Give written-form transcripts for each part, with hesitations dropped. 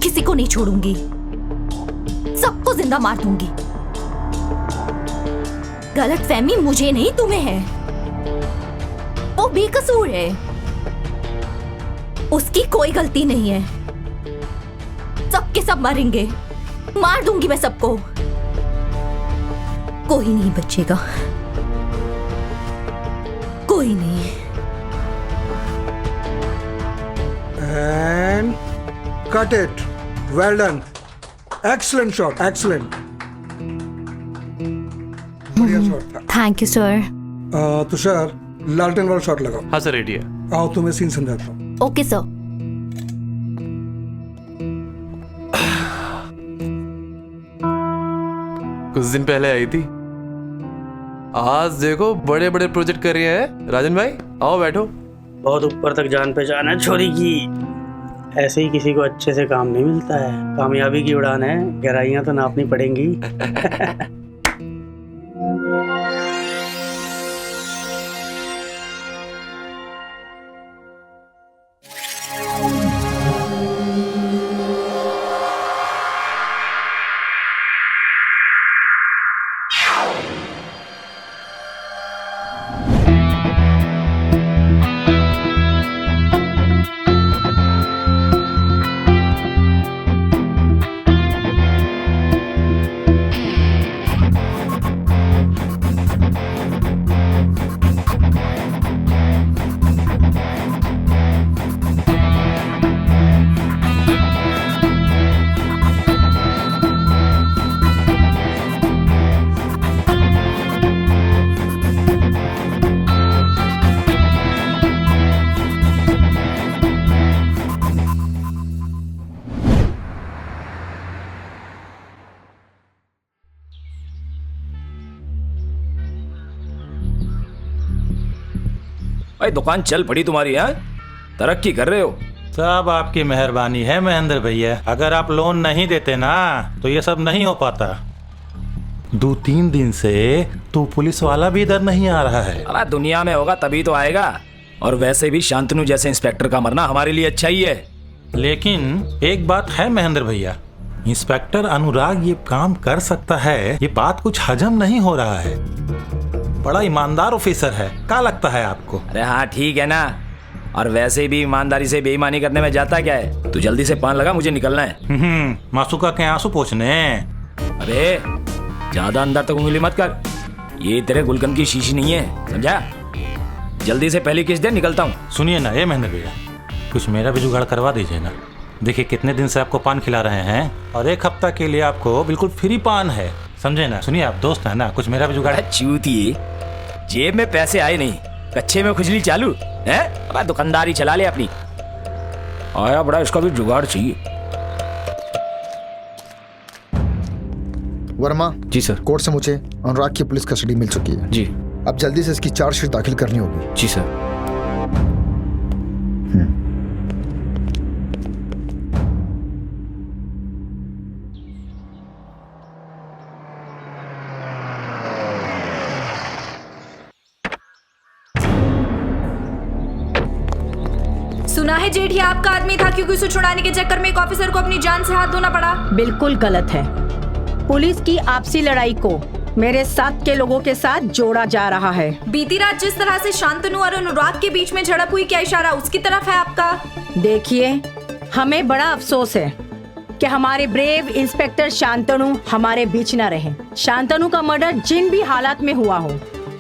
किसी को नहीं छोड़ूंगी, सबको जिंदा मार दूंगी। गलतफहमी मुझे नहीं तुम्हें है। वो बेकसूर है, उसकी कोई गलती नहीं है। सबके सब मरेंगे, मार दूंगी मैं सबको, कोई नहीं बचेगा, कोई नहीं। And cut it. Well done. Excellent shot. Excellent. बढ़िया शॉट था। Thank you sir. तुषार, लालटेन वाला शॉट लगाओ। हाँ सर, रेडी है। आओ तुम्हें सीन समझाता हूँ। Okay sir. कुछ दिन पहले आई थी, आज देखो बड़े बड़े प्रोजेक्ट कर रही हैं। राजन भाई आओ बैठो। बहुत ऊपर तक जान पहचान है छोरी की। ऐसे ही किसी को अच्छे से काम नहीं मिलता है। कामयाबी की उड़ान है, गहराइयां तो नापनी पड़ेंगी। भाई दुकान चल पड़ी तुम्हारी है, तरक्की कर रहे हो। सब आपकी मेहरबानी है महेंद्र भैया। अगर आप लोन नहीं देते ना तो ये सब नहीं हो पाता। 2-3 दिन से तो पुलिस वाला भी इधर नहीं आ रहा है। अरे दुनिया में होगा तभी तो आएगा। और वैसे भी शांतनु जैसे इंस्पेक्टर का मरना हमारे लिए अच्छा ही है। लेकिन एक बात है महेंद्र भैया, इंस्पेक्टर अनुराग ये काम कर सकता है, ये बात कुछ हजम नहीं हो रहा है। बड़ा ईमानदार ऑफिसर है, क्या लगता है आपको? अरे हाँ ठीक है ना। और वैसे भी ईमानदारी से बेईमानी करने में जाता क्या है। तू जल्दी से पान लगा, मुझे निकलना है। मासूका के आंसू पोंछने। अरे ज्यादा अंदर तक उंगली मत कर, ये तेरे गुलकंद की शीशी नहीं है, समझा। जल्दी से पहली किस दे, निकलता हूँ। सुनिए ना ये महेंद्र भैया, कुछ मेरा भी जुगाड़ करवा दीजिए ना। देखिए कितने दिन से आपको पान खिला रहे हैं और 1 हफ्ता के लिए आपको बिल्कुल फ्री पान है, समझे ना। सुनिए आप दोस्त है ना, कुछ मेरा भी जुगाड़। चूतिए, जेब में पैसे आए नहीं, कच्चे में खुजली चालू है। अब दुकानदारी चला ले अपनी। आया बड़ा, इसका भी जुगाड़ चाहिए। वर्मा जी सर। कोर्ट से मुझे अनुराग की पुलिस कस्टडी मिल चुकी है। जी। अब जल्दी से इसकी चार्जशीट दाखिल करनी होगी। जी सर। सुना है जेठ ये आपका आदमी था, क्योंकि उसे छुड़ाने के चक्कर में एक ऑफिसर को अपनी जान से हाथ धोना पड़ा। बिल्कुल गलत है। पुलिस की आपसी लड़ाई को मेरे साथ के लोगों के साथ जोड़ा जा रहा है। बीती रात जिस तरह से शांतनु और अनुराग के बीच में झड़प हुई, क्या इशारा उसकी तरफ है आपका? देखिए, हमें बड़ा अफसोस है कि हमारे ब्रेव इंस्पेक्टर शांतनु हमारे बीच न रहे। शांतनु का मर्डर जिन भी हालात में हुआ हो,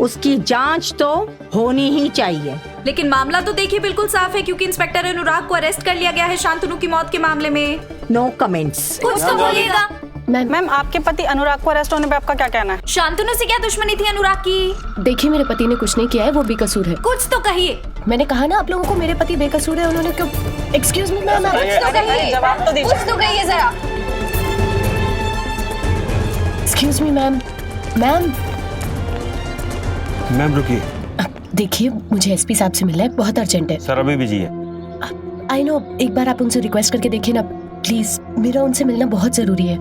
उसकी जांच तो होनी ही चाहिए। लेकिन मामला तो देखिए बिल्कुल साफ है, क्योंकि इंस्पेक्टर अनुराग को अरेस्ट कर लिया गया है शांतनु की मौत के मामले में। No comments. कुछ तो बोलिएगा। मैम आपके पति अनुराग को अरेस्ट होने पे आपका क्या कहना है? शांतनु से क्या दुश्मनी थी अनुराग की? देखिए मेरे पति ने कुछ नहीं किया है, वो बेकसूर है। कुछ तो कहिए। मैंने कहा ना आप लोगों को मेरे पति बेकसूर है, उन्होंने क्यों? एक्सक्यूज मी मैम, जवाब तो दीजिए। कुछ तो कहिए जरा। Excuse me ma'am. मैम रुकिए। देखिए मुझे एसपी साहब से मिलना है, बहुत अर्जेंट है। सर अभी बिजी है। आई नो, एक बार आप उनसे रिक्वेस्ट करके देखिए ना प्लीज, मेरा उनसे मिलना बहुत जरूरी है।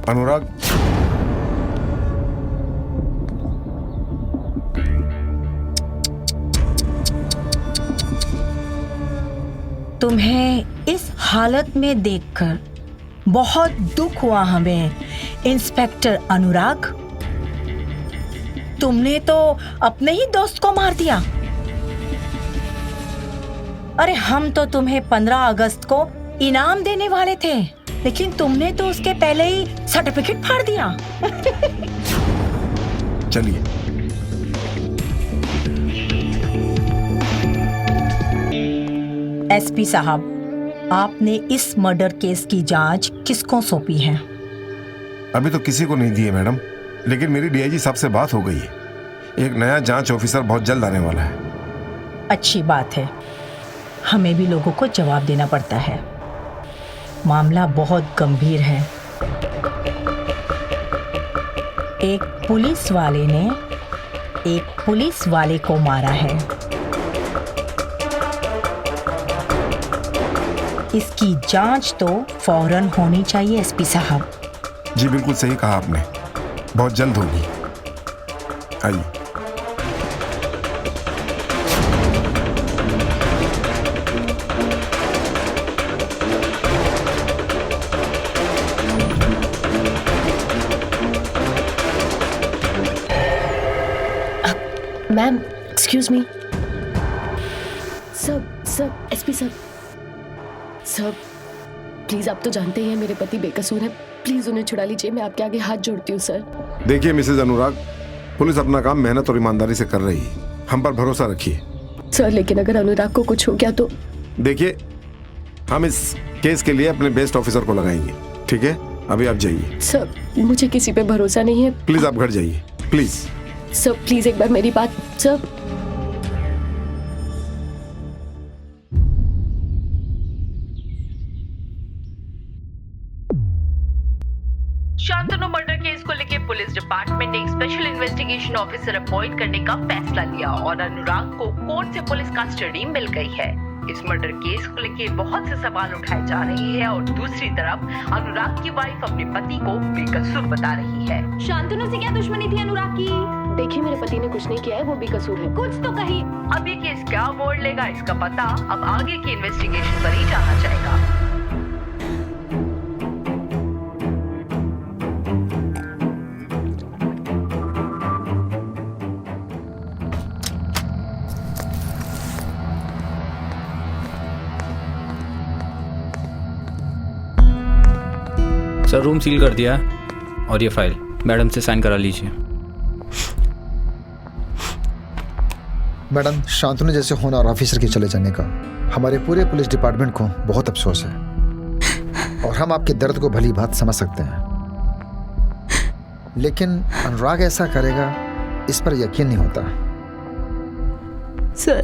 अनुराग, तुम्हें इस हालत में देखकर बहुत दुख हुआ हमें, इंस्पेक्टर अनुराग। तुमने तो अपने ही दोस्त को मार दिया। अरे हम तो तुम्हें 15 अगस्त को इनाम देने वाले थे, लेकिन तुमने तो उसके पहले ही सर्टिफिकेट फाड़ दिया। चलिए। एसपी साहब, आपने इस मर्डर केस की जांच किसको सौंपी है? अभी तो किसी को नहीं दी है मैडम, लेकिन मेरी डीआईजी साहब से बात हो गई है। एक नया जांच ऑफिसर बहुत जल्द आने वाला है। अच्छी बात है, हमें भी लोगों को जवाब देना पड़ता है। मामला बहुत गंभीर है। एक पुलिस वाले ने एक पुलिस वाले को मारा है। इसकी जांच तो फौरन होनी चाहिए एसपी साहब। जी बिल्कुल सही कहा आपने, बहुत जल्द होगी। आइए। Ma'am excuse me. Sir SP sir, sir please, आप तो जानते ही हैं मेरे पति बेकसूर है, प्लीज उन्हें छुड़ा लीजिए। मैं आपके आगे हाथ जोड़ती हूँ सर। देखिए मिसेज अनुराग, पुलिस अपना काम मेहनत और ईमानदारी से कर रही है, हम पर भरोसा रखिए। सर लेकिन अगर अनुराग को कुछ हो गया तो? देखिए, हम इस केस के लिए अपने बेस्ट ऑफिसर को लगाएंगे, ठीक है? अभी आप जाइए। सर मुझे किसी पे भरोसा नहीं है। प्लीज आप घर जाइए, प्लीज। सर प्लीज एक बार मेरी बात। सर शांतनु मर्डर केस को लेकर पुलिस डिपार्टमेंट ने एक स्पेशल इन्वेस्टिगेशन ऑफिसर अपॉइंट करने का फैसला लिया और अनुराग को कोर्ट से पुलिस कस्टडी मिल गई है। इस मर्डर केस को लेकर बहुत से सवाल उठाए जा रहे हैं और दूसरी तरफ अनुराग की वाइफ अपने पति को बेकसूर बता रही है। शांतनु से क्या दुश्मनी थी अनुराग की? देखिए मेरे पति ने कुछ नहीं किया है, वो बेकसूर है। कुछ तो कही। अब ये केस क्या मोड़ लेगा इसका पता अब आगे की इन्वेस्टिगेशन पर ही जाना जाएगा। सर रूम सील कर दिया और ये फाइल मैडम से साइन करा लीजिए। मैडम, शांतनु जैसे होनहार ऑफिसर के चले जाने का हमारे पूरे पुलिस डिपार्टमेंट को बहुत अफसोस है और हम आपके दर्द को भली बात समझ सकते हैं, लेकिन अनुराग ऐसा करेगा इस पर यकीन नहीं होता। सर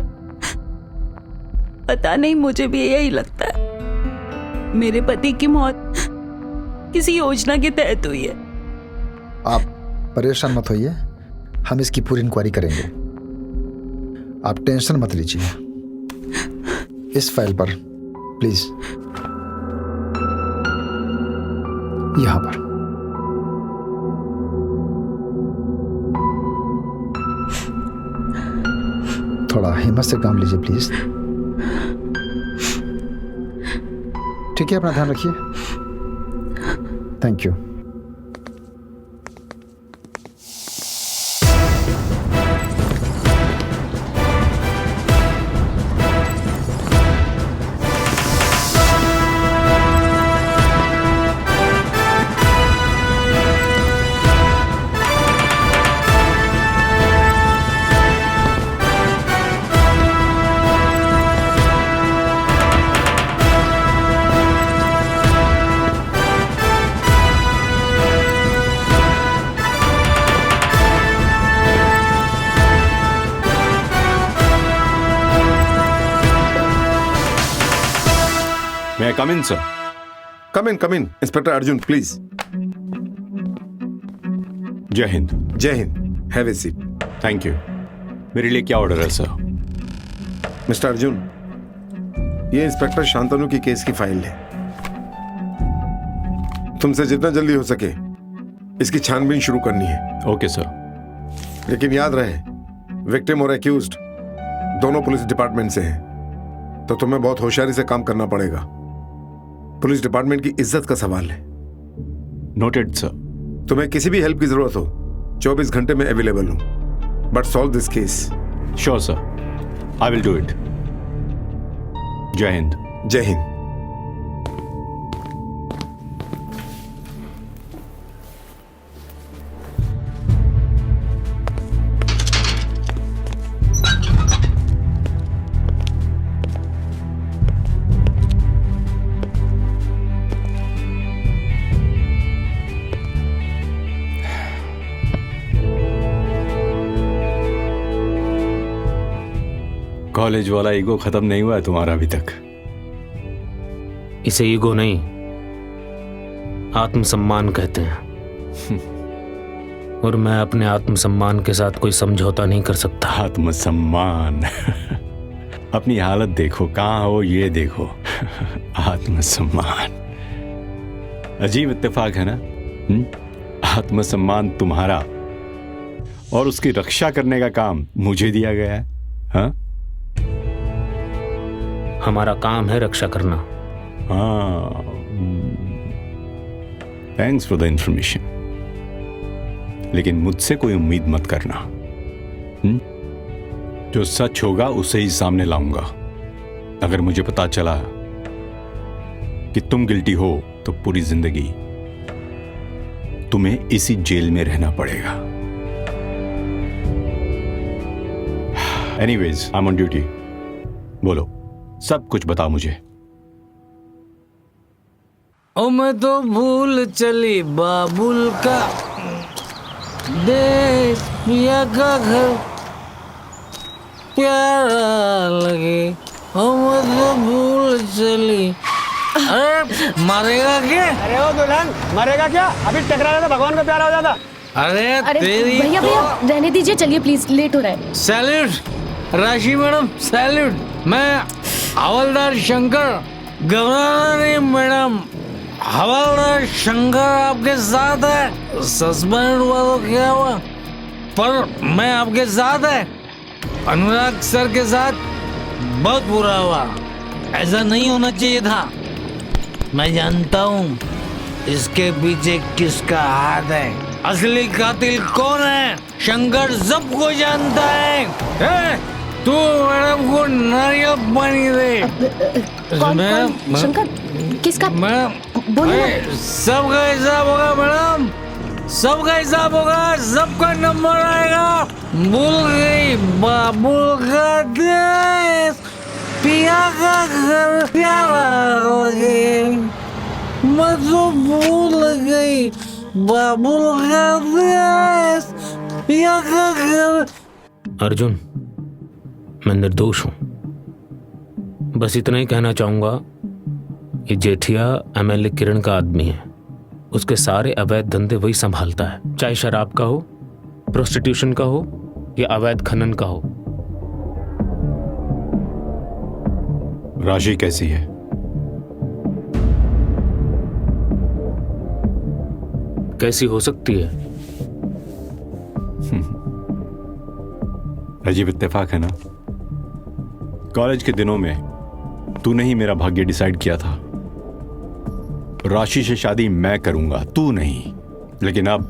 पता नहीं, मुझे भी यही लगता है। मेरे पति की मौत किसी योजना के तहत हुई है। आप परेशान मत होइए, हम इसकी पूरी इंक्वायरी करेंगे, आप टेंशन मत लीजिए। इस फाइल पर प्लीज, यहां पर थोड़ा हिम्मत से काम लीजिए प्लीज। ठीक है, अपना ध्यान रखिए। Thank you. May I come in, sir? Come in, inspector Arjun, please. जय हिंद। जय Hind, have a seat. Thank you. मेरे लिए क्या ऑर्डर है सर? मिस्टर अर्जुन, ये इंस्पेक्टर शांतनु की केस की फाइल है। तुमसे जितना जल्दी हो सके इसकी छानबीन शुरू करनी है। Okay sir. लेकिन याद रहे, विक्टिम और एक्यूज्ड दोनों पुलिस डिपार्टमेंट से हैं। तो तुम्हें बहुत होशियारी से काम करना पड़ेगा। पुलिस डिपार्टमेंट की इज्जत का सवाल है। Noted sir. तुम्हें किसी भी हेल्प की जरूरत हो 24 घंटे में अवेलेबल हूं, but solve this case. Sure sir, I will do it. जय हिंद। जय हिंद। कॉलेज वाला ईगो खत्म नहीं हुआ है तुम्हारा अभी तक? इसे ईगो नहीं, आत्मसम्मान कहते हैं। और मैं अपने आत्मसम्मान के साथ कोई समझौता नहीं कर सकता। आत्मसम्मान? अपनी हालत देखो, कहाँ हो ये देखो। आत्मसम्मान, अजीब इत्तेफाक है ना? आत्मसम्मान तुम्हारा और उसकी रक्षा करने का काम मुझे दिया गया है। हाँ, हमारा काम है रक्षा करना। हाँ, थैंक्स फॉर द इंफॉर्मेशन। लेकिन मुझसे कोई उम्मीद मत करना। जो सच होगा उसे ही सामने लाऊंगा। अगर मुझे पता चला कि तुम गिल्टी हो तो पूरी जिंदगी तुम्हें इसी जेल में रहना पड़ेगा। Anyways, I am on duty. बोलो, सब कुछ बताओ मुझे। ओ मैं तो भूल चली बाबुल का देश, पिया का घर प्यारा लगे। ओ मैं तो भूल चली। अरे मारेगा क्या? अरे ओ दुल्हन, मरेगा क्या? अभी टकरा जाता, भगवान का प्यारा हो जाता। अरे तेरी भैया भैया रहने दीजिए, चलिए प्लीज, लेट हो रहा है। सैल्यूट राशि मैडम, सैल्यूट। मैं हवलदार शंकर, घबराना नहीं मैडम। हवलदार शंकर आपके साथ है। सस्पेंड हुआ तो क्या हुआ, पर मैं आपके साथ है। अनुराग सर के साथ बहुत बुरा हुआ, ऐसा नहीं होना चाहिए था। मैं जानता हूँ इसके पीछे किसका हाथ है। असली कातिल कौन है, शंकर सबको जानता है। तू मैडम को नारियल पानी दे। कौन शंकर? किसका? मैडम बोलो। सबका हिसाब होगा मैडम, सबका हिसाब होगा, सबका नंबर आएगा। भूल गई बाबुल का देश, पिया का घर प्यारा लगे। मैं तो भूल गई बाबुल का देश, पिया का घर। अर्जुन, मैं निर्दोष हूं। बस इतना ही कहना चाहूंगा, ये जेठिया एमएलए किरण का आदमी है। उसके सारे अवैध धंधे वही संभालता है, चाहे शराब का हो, प्रोस्टिट्यूशन का हो या अवैध खनन का हो। राशि कैसी है? कैसी हो सकती है? अजीब इत्तेफाक है ना? कॉलेज के दिनों में तूने ही मेरा भाग्य डिसाइड किया था। राशि से शादी मैं करूंगा, तू नहीं। लेकिन अब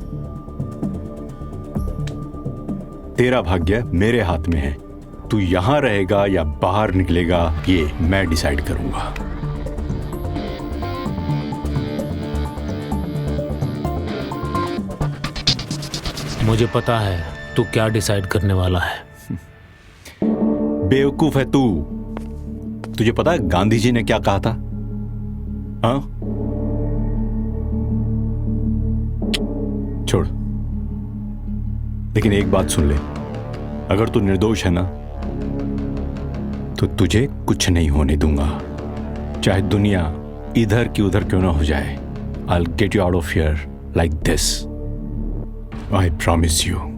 तेरा भाग्य मेरे हाथ में है। तू यहां रहेगा या बाहर निकलेगा, ये मैं डिसाइड करूंगा। मुझे पता है तू क्या डिसाइड करने वाला है। बेवकूफ है तू। तुझे पता है गांधी जी ने क्या कहा था? हाँ, छोड़। लेकिन एक बात सुन ले, अगर तू निर्दोष है ना, तो तुझे कुछ नहीं होने दूंगा, चाहे दुनिया इधर की उधर क्यों ना हो जाए। I'll get you out of here like this. I promise you.